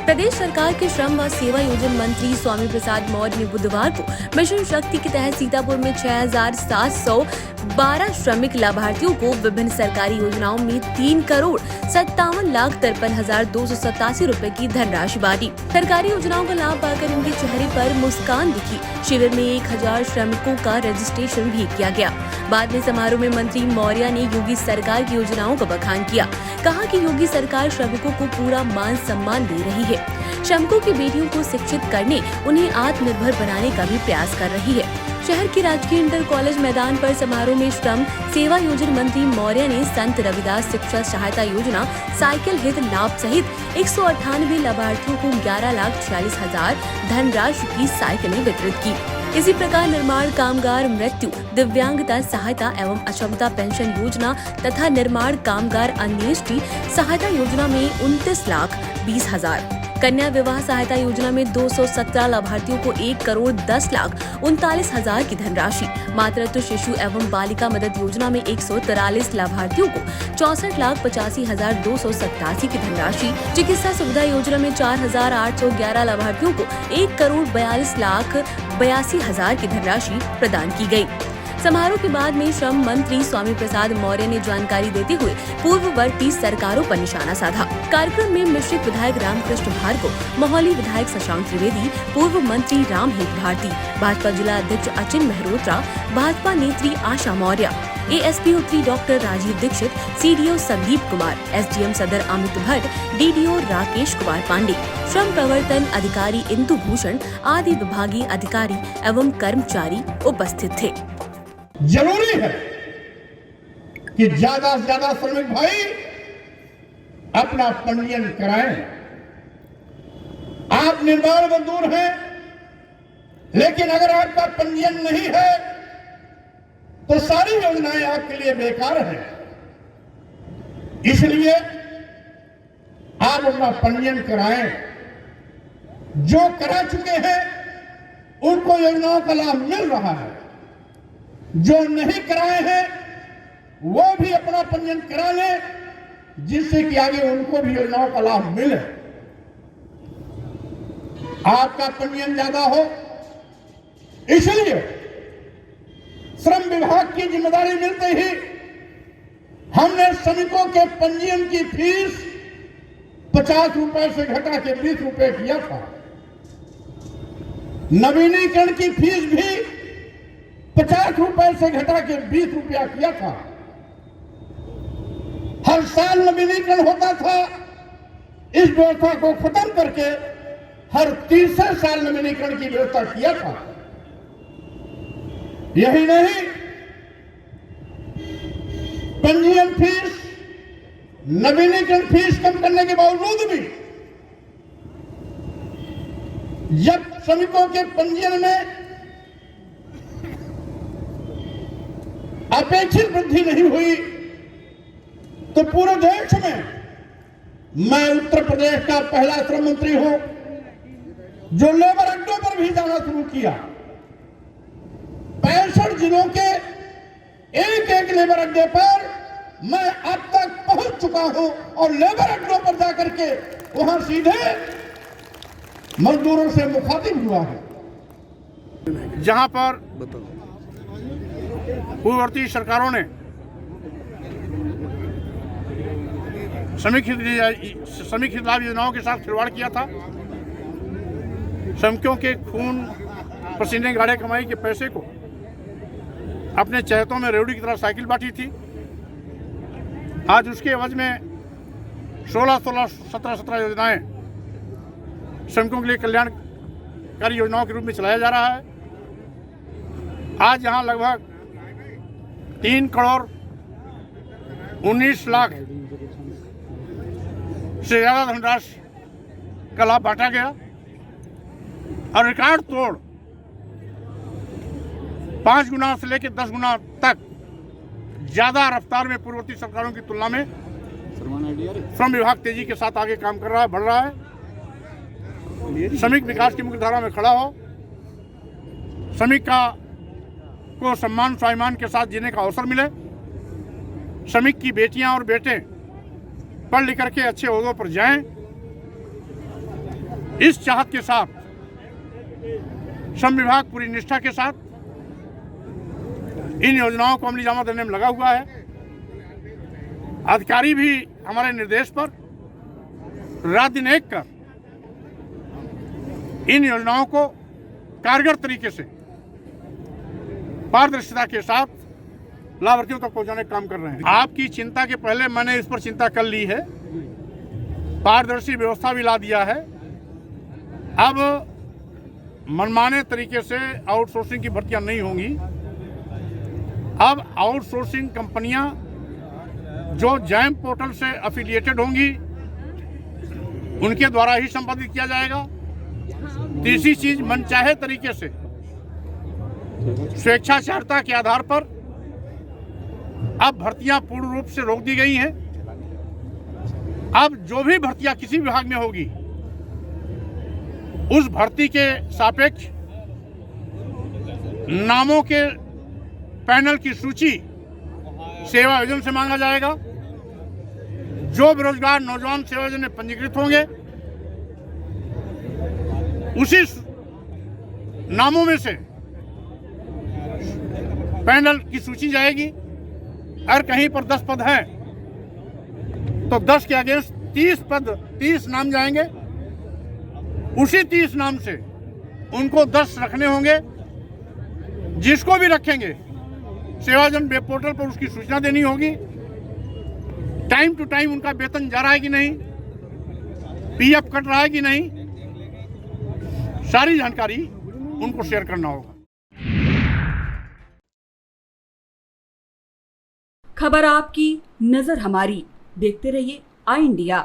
प्रदेश सरकार के श्रम व सेवा योजन मंत्री स्वामी प्रसाद मौर्य ने बुधवार को मिशन शक्ति के तहत सीतापुर में 6,712 श्रमिक लाभार्थियों को विभिन्न सरकारी योजनाओं में 3,57,53,287 रुपए की धनराशि बांटी। सरकारी योजनाओं का लाभ पाकर उनके चेहरे पर मुस्कान दिखी। शिविर में 1,000 श्रमिकों का रजिस्ट्रेशन भी किया गया। बाद में समारोह में मंत्री मौर्य ने योगी सरकार की योजनाओं का बखान किया। कहा कि योगी सरकार श्रमिकों को पूरा मान सम्मान दे रही है। श्रमिकों की बेटियों को शिक्षित करने, उन्हें आत्मनिर्भर बनाने का भी प्रयास कर रही है। शहर के राजकीय इंटर कॉलेज मैदान पर समारोह में श्रम सेवा योजना मंत्री मौर्य ने संत रविदास शिक्षा सहायता योजना, साइकिल हित लाभ सहित 198 लाभार्थियों को 11,46,000 धनराशि की साइकिलें वितरित की। इसी प्रकार निर्माण कामगार मृत्यु, दिव्यांगता सहायता एवं अक्षमता पेंशन योजना तथा निर्माण कामगार अन्येष्टि सहायता योजना में 29,20,000, कन्या विवाह सहायता योजना में 217 लाभार्थियों को 1,10,39,000 की धनराशि, मातृत्व शिशु एवं बालिका मदद योजना में 143 लाभार्थियों को 64,85,287 की धनराशि, चिकित्सा सुविधा योजना में 4,811 लाभार्थियों को 1,42,82,000 की धनराशि प्रदान की गयी। समारोह के बाद में श्रम मंत्री स्वामी प्रसाद मौर्य ने जानकारी देते हुए पूर्ववर्ती सरकारों पर निशाना साधा। कार्यक्रम में मिश्रित विधायक रामकृष्ण भार्गव, मोहाली विधायक शशांक त्रिवेदी, पूर्व मंत्री रामहेत भारती, भाजपा जिला अध्यक्ष अचिन मेहरोत्रा, भाजपा नेत्री आशा मौर्य, ASP उत्तरी doctor Rajeev Dixit, CDO Sandeep Kumar, SDM सदर अमित भट्ट, DDO राकेश कुमार पांडे, श्रम प्रवर्तन अधिकारी इंदु भूषण आदि विभागीय अधिकारी एवं कर्मचारी उपस्थित थे। जरूरी है कि ज्यादा से ज्यादा श्रमिक भाई अपना पंजीयन कराएं। आप निर्माण मजदूर हैं, लेकिन अगर आपका पंजीयन नहीं है तो सारी योजनाएं आपके लिए बेकार हैं। इसलिए आप अपना पंजीयन कराएं। जो करा चुके हैं उनको योजनाओं का लाभ मिल रहा है, जो नहीं कराए हैं वो भी अपना पंजीयन करा लें, जिससे कि आगे उनको भी योजनाओं का लाभ मिले। आपका पंजीयन ज्यादा हो, इसलिए श्रम विभाग की जिम्मेदारी मिलते ही हमने श्रमिकों के पंजीयन की फीस 50 रुपए से घटा के 20 रुपए किया था। नवीनीकरण की फीस भी 50 रुपए से घटा के 20 रुपया किया था। हर साल नवीनीकरण होता था। इस व्यवस्था को खत्म करके हर तीसरे साल नवीनीकरण की व्यवस्था किया था। यही नहीं, पंजीयन फीस, नवीनीकरण फीस कम करने के बावजूद भी जब श्रमिकों के पंजीयन में अपेक्षित वृद्धि नहीं हुई तो पूरे देश में मैं उत्तर प्रदेश का पहला श्रम मंत्री हूं जो लेबर अड्डों पर भी जाना शुरू किया। 65 जिलों के एक लेबर अड्डे पर मैं अब तक पहुंच चुका हूं और लेबर अड्डों पर जाकर के वहां सीधे मजदूरों से मुखातिब हुआ है। जहां पर पूर्ववर्ती सरकारों ने श्रमिक हित लाभ योजनाओं के साथ खिलवाड़ किया था। श्रमिकों के खून पसीने गाड़े कमाई के पैसे को अपने चहेतों में रेवड़ी की तरह साइकिल बांटी थी। आज उसके एवज में 16-16, 17-17 योजनाएं श्रमिकों के लिए कल्याणकारी योजनाओं के रूप में चलाया जा रहा है। आज यहाँ लगभग 3,19,00,000 से ज्यादा धनराशि का लाभ बांटा गया और रिकॉर्ड तोड़ 5 गुना से लेकर 10 गुना तक ज्यादा रफ्तार में पूर्ववर्ती सरकारों की तुलना में श्रम विभाग तेजी के साथ आगे काम कर रहा है, बढ़ रहा है। श्रमिक विकास की मुख्य धारा में खड़ा हो, श्रमिक को सम्मान स्वाभिमान के साथ जीने का अवसर मिले, श्रमिक की बेटियां और बेटे पढ़ लिख करके अच्छे ओहदों पर जाएं, इस चाहत के साथ श्रम विभाग पूरी निष्ठा के साथ इन योजनाओं को अमली जामा देने में लगा हुआ है। अधिकारी भी हमारे निर्देश पर रात दिन एक कर इन योजनाओं को कारगर तरीके से पारदर्शिता के साथ लाभार्थियों तक पहुंचाने का काम कर रहे हैं। आपकी चिंता के पहले मैंने इस पर चिंता कर ली है, पारदर्शी व्यवस्था भी ला दिया है। अब मनमाने तरीके से आउटसोर्सिंग की भर्तियां नहीं होंगी। अब आउटसोर्सिंग कंपनियां जो जैम पोर्टल से एफिलिएटेड होंगी उनके द्वारा ही संपादित किया जाएगा। तीसरी चीज, मनचाहे तरीके से स्वेच्छाचारिता के आधार पर अब भर्तियां पूर्ण रूप से रोक दी गई हैं। अब जो भी भर्तियां किसी विभाग में होगी उस भर्ती के सापेक्ष नामों के पैनल की सूची सेवा आयोजन से मांगा जाएगा। जो बेरोजगार नौजवान सेवा आयोजन में पंजीकृत होंगे उसी नामों में से पैनल की सूची जाएगी। अगर कहीं पर 10 पद हैं तो 10 के अगेंस्ट 30 नाम जाएंगे। उसी 30 नाम से उनको 10 रखने होंगे। जिसको भी रखेंगे सेवाजन वेब पोर्टल पर उसकी सूचना देनी होगी। टाइम टू टाइम उनका वेतन जा रहा है कि नहीं, पीएफ कट रहा है कि नहीं, सारी जानकारी उनको शेयर करना होगा। खबर आपकी, नजर हमारी। देखते रहिए आई इंडिया।